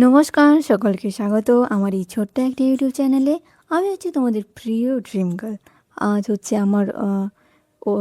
নমস্কার, সকলকে স্বাগত আমার এই ছোট্ট একটা ইউটিউব চ্যানেলে। আমি হচ্ছি তোমাদের প্রিয় ড্রিম গার্ল। আজ হচ্ছে আমার ও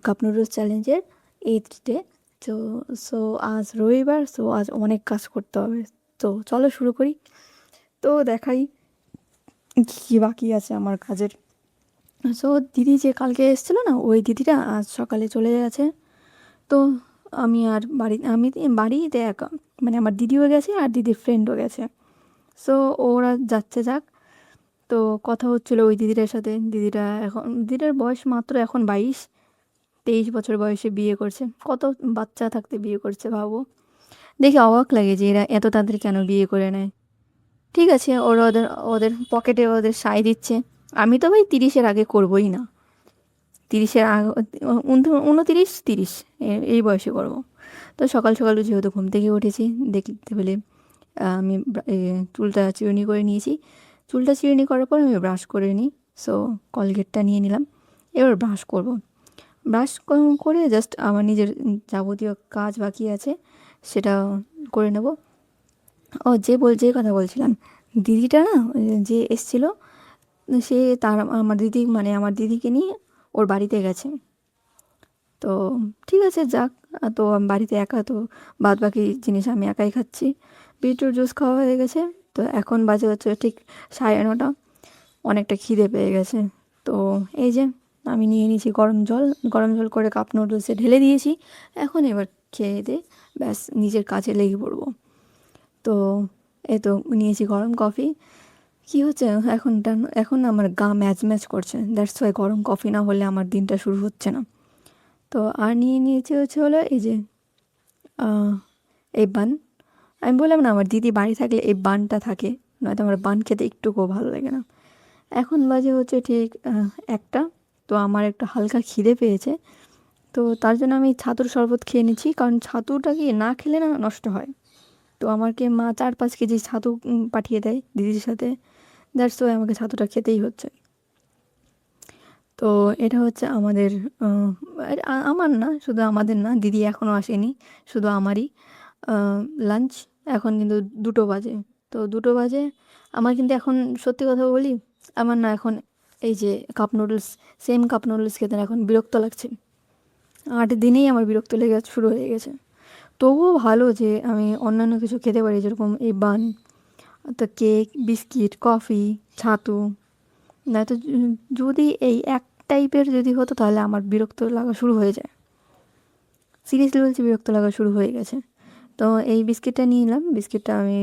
কাপ নুডলস চ্যালেঞ্জের 8th ডে। তো সো আজ রবিবার, সো আজ অনেক কাজ করতে হবে। তো চলো শুরু করি। তো দেখাই কী বাকি আছে আমার কাজের। সো দিদি যে কালকে এসেছিলো না, ওই দিদিটা আজ সকালে চলে গেছে। তো আমি বাড়িতে একা, মানে আমার দিদিও গেছে আর দিদির ফ্রেন্ডও গেছে। সো ওরা যাচ্ছে যাক। তো কথা হচ্ছিলো ওই দিদিটার সাথে। দিদিটার বয়স মাত্র এখন 22-23 বছর বয়সে বিয়ে করছে। কত বাচ্চা থাকতে বিয়ে করছে ভাবো। দেখে অবাক লাগে যে এরা এত তাড়াতাড়ি কেন বিয়ে করে নেয়। ঠিক আছে, ওরা ওদের ওদের পকেটে ওদের সায় দিচ্ছে। আমি তো ভাই 30-এর আগে করবোই না। 30-এর আগে 29-30 এই বয়সে করব। তো সকাল সকাল যেহেতু ঘুম থেকে উঠেছি, দেখতে পেলে আমি চুলটা চিরুনি করে নিয়েছি। চুলটা চিরুনি করার পর আমি ব্রাশ করে নিই। সো কলগেটটা নিয়ে নিলাম। এবার ব্রাশ করব। ব্রাশ করে জাস্ট আমার নিজের যাবতীয় কাজ বাকি আছে সেটা করে নেব। যে কথা বলছিলাম, দিদিটা না, যে এসছিল, সে আমার দিদিকে নিয়ে ওর বাড়িতে গেছে। তো ঠিক আছে, যাক। তো আমি বাড়িতে একা, তো বাদ বাকি জিনিস আমি একাই খাচ্ছি। বিটরুট জুস খাওয়া হয়ে গেছে। তো এখন বাজে হচ্ছে ঠিক 9:30। অনেকটা খিদে পেয়ে গেছে। তো এই যে আমি নিয়ে নিয়েছি গরম জল। গরম জল করে কাপ নুডলসে ঢেলে দিয়েছি। এবার খেয়ে দিয়ে ব্যাস নিজের কাজে লেগে পড়বো। তো এই তো নিয়েছি গরম কফি। কী হচ্ছে, এখন না আমার গা ম্যাচ ম্যাচ করছে। দ্যাটস ওয়াই গরম কফি না হলে আমার দিনটা শুরু হচ্ছে না। তো আর নিয়ে নিয়েছি হচ্ছে হলো এই যে এই বান। আমি বললাম না, আমার দিদি বাড়ি থাকলে এই বানটা থাকে, নয়তো আমার বান খেতে একটুকুও ভালো লাগে না। এখন বাজে হচ্ছে ঠিক 1টা। তো আমার একটা হালকা খিদে পেয়েছে। তো তার জন্য আমি ছাতুর শরবত খেয়ে নিচ্ছি, কারণ ছাতুটা কি না খেলে না নষ্ট হয়। তো আমাকে মা 4-5 কেজি ছাতু পাঠিয়ে দেয় দিদির সাথে। দ্যাটস ওয়াই আমাকে ছাতুটা খেতেই হচ্ছে। তো এটা হচ্ছে আমাদের আমার না, শুধু আমাদের না, দিদি এখনও আসেনি, শুধু আমারই লাঞ্চ। এখন কিন্তু 2টো বাজে। তো 2টো বাজে। আমার কিন্তু এখন সত্যি কথা বলি, আমার না এখন এই যে cup noodles, same cup noodles খেতে না এখন বিরক্ত লাগছে। 8 দিনেই আমার বিরক্ত লেগে শুরু হয়ে গেছে। তবুও ভালো যে আমি অন্যান্য কিছু খেতে পারি, যেরকম এই বান, তো কেক, বিস্কিট, কফি, ছাতু। নয়তো যদি এই এক টাইপের যদি হতো তাহলে আমার বিরক্ত লাগা শুরু হয়ে যায়। সিরিয়াসলি বলছি, বিরক্ত লাগা শুরু হয়ে গেছে। তো এই বিস্কিটটা নিয়ে নিলাম। বিস্কিটটা আমি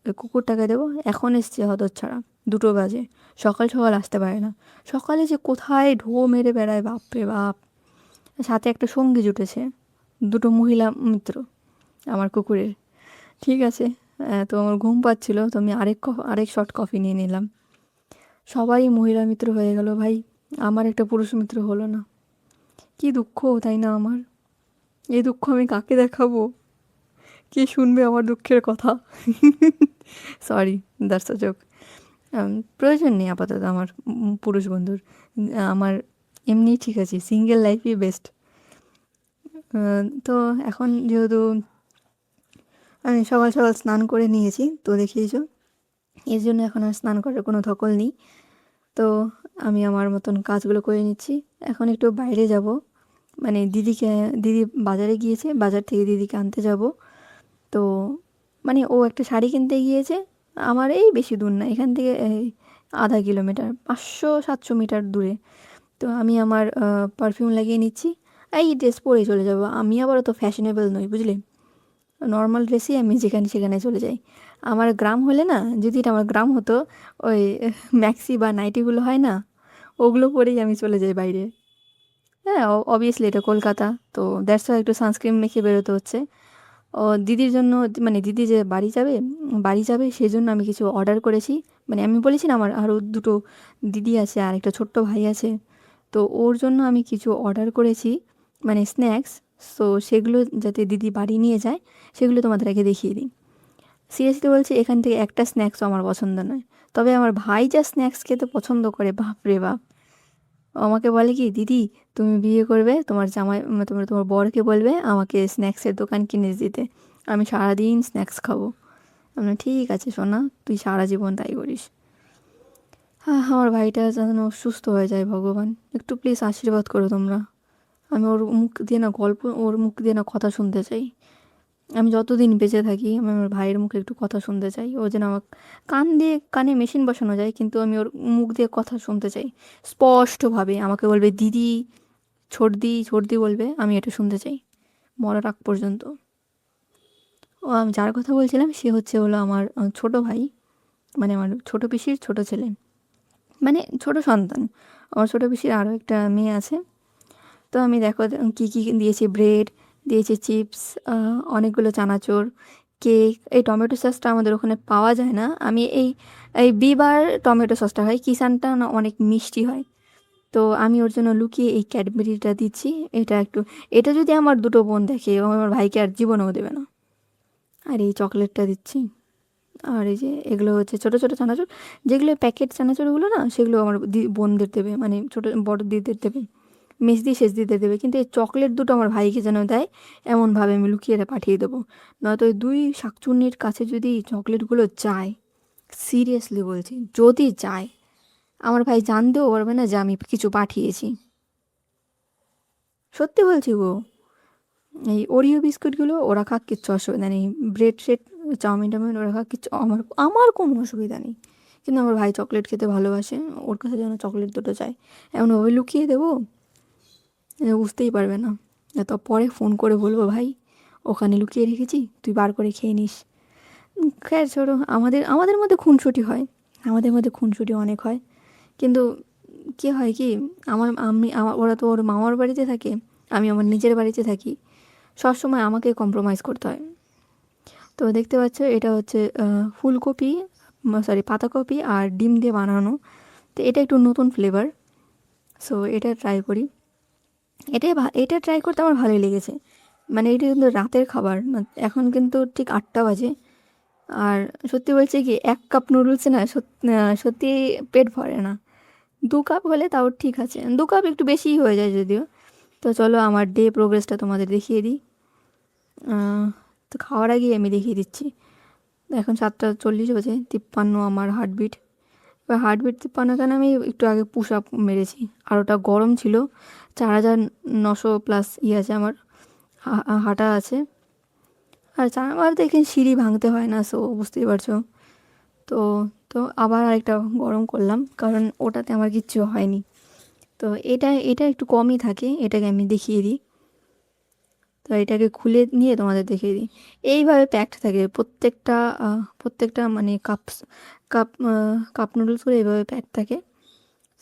ওই কুকুরটাকে দেবো। এখন এসছে হতচ্ছাড়া, 2টো বাজে। সকাল সকাল আসতে পারে না। সকালে যে কোথায় ঢো মেরে বেড়ায়, বাপরে বাপ। সাথে একটা সঙ্গী জুটেছে, 2টো মহিলা মিত্র আমার কুকুরের। ঠিক আছে। তো আমার ঘুম পাচ্ছিল, তো আমি আরেক শট কফি নিয়ে নিলাম। সবাই মহিলা মিত্র হয়ে গেল ভাই, আমার একটা পুরুষ মিত্র হলো না। কি দুঃখ, তাই না আমার? এই দুঃখ আমি কাকে দেখাবো? কে শুনবে আমার দুঃখের কথা? Sorry, that's a joke. প্রয়োজন নেই আপাতত আমার পুরুষ বন্ধুর। আমার এমনিই ঠিক আছে, সিঙ্গেল লাইফই বেস্ট। তো এখন যেহেতু আমি সকাল সকাল স্নান করে নিয়েছি, তো দেখিয়েছো, এর জন্য এখন আর স্নান করার কোনো ধকল নেই। তো আমি আমার মতন কাজগুলো করে নিচ্ছি। এখন একটু বাইরে যাব, মানে দিদি বাজারে গিয়েছে, বাজার থেকে দিদিকে আনতে যাব। তো মানে ও একটা শাড়ি কিনতে গিয়েছে। আমার এই বেশি দূর না, এখান থেকে এই আধা কিলোমিটার, 500-700 মিটার দূরে। তো আমি আমার পারফিউম লাগিয়ে নিচ্ছি। এই ড্রেস পরে চলে যাব। আমি আবার অত ফ্যাশনেবল নই, বুঝলি। নর্মাল ড্রেসেই আমি যেখানে সেখানে চলে যাই। আমার গ্রাম হলে না, যদি এটা আমার গ্রাম হতো, ওই ম্যাক্সি বা নাইটিগুলো হয় না, ওগুলো পরেই আমি চলে যাই বাইরে। হ্যাঁ, অবভিয়াসলি এটা কলকাতা। তো দ্যাটস ওয়াই একটু সানস্ক্রিন মেখে বেরোতে হচ্ছে। দিদির জন্য, মানে দিদি যে বাড়ি যাবে সেই জন্য আমি কিছু অর্ডার করেছি। মানে আমি বলেছি না, আমার আরও 2টো দিদি আছে আর একটা ছোট্ট ভাই আছে। তো ওর জন্য আমি কিছু অর্ডার করেছি, মানে স্ন্যাক্স। সো সেগুলো যাতে দিদি বাড়ি নিয়ে যায়, সেগুলো তোমাদের আগে দেখিয়ে দিই। সিরিয়াসলি বলছি, এখান থেকে একটা স্ন্যাক্সও আমার পছন্দ নয়। তবে আমার ভাই যা স্ন্যাক্স খেতে পছন্দ করে, বাপ রে বাপ। ও আমাকে বলে কি, দিদি তুমি বিয়ে করবে, তোমার বরকে বলবে আমাকে স্ন্যাক্সের দোকান কিনে দিতে, আমি সারাদিন স্ন্যাক্স খাবো। আমি ঠিক আছে সোনা, তুই সারা জীবন তাই করিস। হ্যাঁ, আমার ভাইটা যেন সুস্থ হয়ে যায় ভগবান, একটু প্লিজ আশীর্বাদ করো তোমরা। আমি ওর মুখ দিয়ে না গল্প, ওর মুখ দিয়ে না কথা শুনতে চাই। আমি যতদিন বেঁচে থাকি আমি আমার ভাইয়ের মুখে একটু কথা শুনতে চাই। ও যেন আমার কান দিয়ে, কানে মেশিন বসানো যায় কিন্তু আমি ওর মুখ দিয়ে কথা শুনতে চাই স্পষ্টভাবে। আমাকে বলবে দিদি, ছোটদি ছোটদি বলবে, আমি এটা শুনতে চাই মরার আগ পর্যন্ত। ও আমি যার কথা বলছিলাম সে হলো আমার ছোট ভাই, মানে আমার ছোট পিসির ছোট ছেলে, মানে ছোট সন্তান। আমার ছোট পিসির আরও একটা মেয়ে আছে। তো আমি দেখো কী কী দিয়েছি, ব্রেড দিয়েছি, চিপস, অনেকগুলো চানাচুর, কেক। এই টমেটো সসটা আমাদের ওখানে পাওয়া যায় না। আমি এই এই বিবার টমেটো সসটা হয়, কিষানটা না অনেক মিষ্টি হয়। তো আমি ওর জন্য লুকিয়ে এই ক্যাডবেরিটা দিচ্ছি। এটা একটু, এটা যদি আমার দুটো বোন দেখে ও আমার ভাইকে আর জীবনেও দেবে না। আর এই চকলেটটা দিচ্ছি। আর এই যে এগুলো হচ্ছে ছোটো ছোটো চানাচুর, যেগুলো প্যাকেট চানাচুরগুলো না সেগুলো আমার বোনদের দেবে, মানে ছোটো বড় দিদিদের দেবে, মেজদি শেষদিদের দেবে। কিন্তু এই চকলেট দুটো আমার ভাইকে যেন দেয় এমনভাবে আমি লুকিয়ে পাঠিয়ে দেবো। নয়তো ওই দুই শাকচুন্নির কাছে যদি এই চকলেটগুলো যায়, সিরিয়াসলি বলছি যদি যায়, আমার ভাই জানতেও পারবে না যে আমি কিছু পাঠিয়েছি। সত্যি বলছি গো। এই ওরিও বিস্কুটগুলো ওরা খাক, কিচ্ছু অসুবিধা নেই। ব্রেড ট্রেড, চাউমিন টাউমিন ওরা খাক, কিচ্ছু আমার আমার কোনো অসুবিধা নেই। কিন্তু আমার ভাই চকলেট খেতে ভালোবাসে, ওর কাছে যেন চকলেট দুটো চাই, এমনভাবে লুকিয়ে দেবো যে বুঝতেই পারবে না। তো পরে ফোন করে বলবো, ভাই ওখানে লুকিয়ে রেখেছি, তুই বার করে খেয়ে নিস। খैर ছোটো, আমাদের আমাদের মধ্যে খুনসুটি হয়, আমাদের মধ্যে খুনসুটি অনেক হয়। কিন্তু কী হয় কি, ওরা তো ওর মামার বাড়িতে থাকে, আমি আমার নিজের বাড়িতে থাকি, সবসময় আমাকে কম্প্রোমাইজ করতে হয়। তো দেখতে পাচ্ছ এটা হচ্ছে ফুলকপি, সরি পাতাকপি আর ডিম দিয়ে বানানো। তো এটা একটু নতুন ফ্লেভার, সো এটা ট্রাই করি। এটা ট্রাই করতে আমার ভালোই লেগেছে। মানে এটা কিন্তু রাতের খাবার না, এখন কিন্তু ঠিক 8টা বাজে। আর সত্যি বলছে কি, 1 কাপ নুডলসে না সত্যি পেট ভরে না। 2 কাপ হলে তাও ঠিক আছে, 2 কাপ একটু বেশিই হয়ে যায় যদিও। তো চলো আমার ডে প্রোগ্রেসটা তোমাদের দেখিয়ে দিই। তো খাওয়ার আগে আমি দেখিয়ে দিচ্ছি। এখন 7টা 40 বাজে, 53 আমার হার্টবিট। এবার হার্টবিট 53 কেন, আমি একটু আগে পুশ আপ মেরেছি, আর ওটা গরম ছিল। 4900+ আছে আমার, হাঁটা আছে। আর আমার তো এখানে সিঁড়ি ভাঙতে হয় না, সো বুঝতেই পারছো। তো তো আবার আরেকটা গরম করলাম, কারণ ওটাতে আমার কিচ্ছু হয়নি। তো এটা এটা একটু কমই থাকে, এটাকে আমি দেখিয়ে দিই। তো এটাকে খুলে নিয়ে তোমাদের দেখিয়ে দিই। এইভাবে প্যাকড থাকে প্রত্যেকটা মানে কাপ কাপ নুডলসগুলো এইভাবে প্যাক থাকে।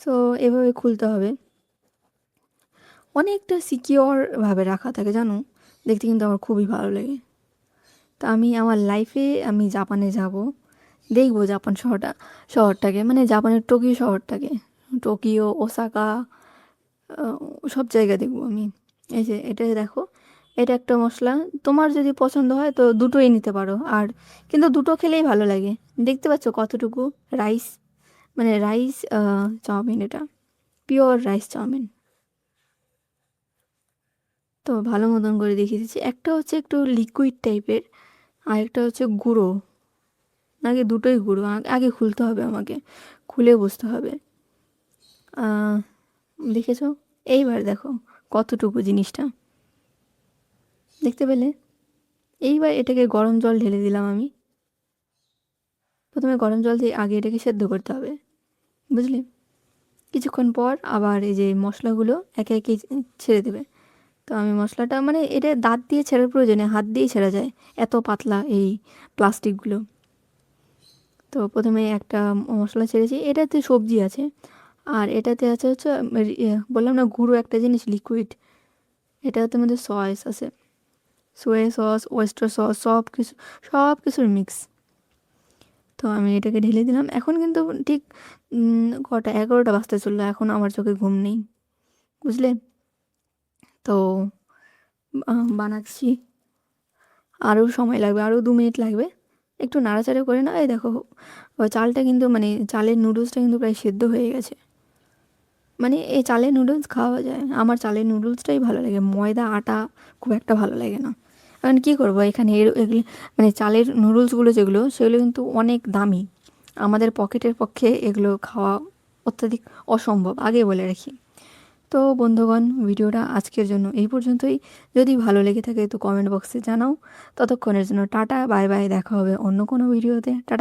সো এভাবে খুলতে হবে, অনেকটা সিকিওরভাবে রাখা থাকে জানো। দেখতে কিন্তু আমার খুবই ভালো লাগে। তো আমি আমার লাইফে আমি জাপানে যাব, দেখবো জাপান শহরটাকে, মানে জাপানের টোকিও শহরটাকে, টোকিও, ওসাকা, সব জায়গা দেখবো আমি। এই যে এটা দেখো, এটা একটা মশলা, তোমার যদি পছন্দ হয় তো দুটোই নিতে পারো। আর কিন্তু দুটো খেলেই ভালো লাগে। দেখতে পাচ্ছ কতটুকু রাইস, মানে রাইস চাউমিন, এটা পিওর রাইস চাউমিন। তো ভালো মতন করে দেখিয়ে দিচ্ছি। একটা হচ্ছে একটু লিকুইড টাইপের, আর একটা হচ্ছে গুঁড়ো, নাকি দুটোই গুঁড়ো। আগে খুলতে হবে আমাকে, খুলে বুঝতে হবে। দেখেছো, এইবার দেখো কতটুকু জিনিসটা দেখতে পেলে। এইবার এটাকে গরম জল ঢেলে দিলাম আমি। প্রথমে গরম জল দিয়ে আগে এটাকে সেদ্ধ করতে হবে, বুঝলি। কিছুক্ষণ পর আবার এই যে মশলাগুলো একে একে ছেড়ে দেবে। তো আমি মশলাটা, মানে এটা দাঁত দিয়ে ছেঁড়ার প্রয়োজনে হাত দিয়েই ছেঁড়া যায়, এত পাতলা এই প্লাস্টিকগুলো। তো প্রথমে একটা মশলা ছেড়েছি, এটাতে সবজি আছে, আর এটাতে হচ্ছে বললাম না গুঁড়ো একটা জিনিস লিকুইড, এটাতে মধ্যে সস আছে, সোয়া সস, ওয়েস্টার সস, সব কিছুর মিক্স। তো আমি এটাকে ঢেলে দিলাম। এখন কিন্তু ঠিক কটা 11টা বাজতে চললো, এখন আমার চোখে ঘুম নেই, বুঝলে। তো বানাচ্ছি, আরও সময় লাগবে, আরও 2 মিনিট লাগবে। একটু নাড়াচাড়া করে না, এই দেখো চালটা কিন্তু, মানে চালের নুডলসটা কিন্তু প্রায় সেদ্ধ হয়ে গেছে। মানে এই চালের নুডলস খাওয়া যায়, আমার চালের নুডলসটাই ভালো লাগে, ময়দা আটা খুব একটা ভালো লাগে না। এখন কী করবো, এখানে এগুলো মানে চালের নুডলসগুলো যেগুলো সেগুলো কিন্তু অনেক দামি, আমাদের পকেটের পক্ষে এগুলো খাওয়া অত্যাধিক অসম্ভব, আগে বলে রাখি। তো বন্ধুগণ, ভিডিওটা আজকের জন্য এই পর্যন্তই। যদি ভালো লেগে থাকে তো কমেন্ট বক্সে জানাও। ততক্ষণের জন্য টাটা, বাই বাই, দেখা হবে অন্য কোনো ভিডিওতে। টাটা।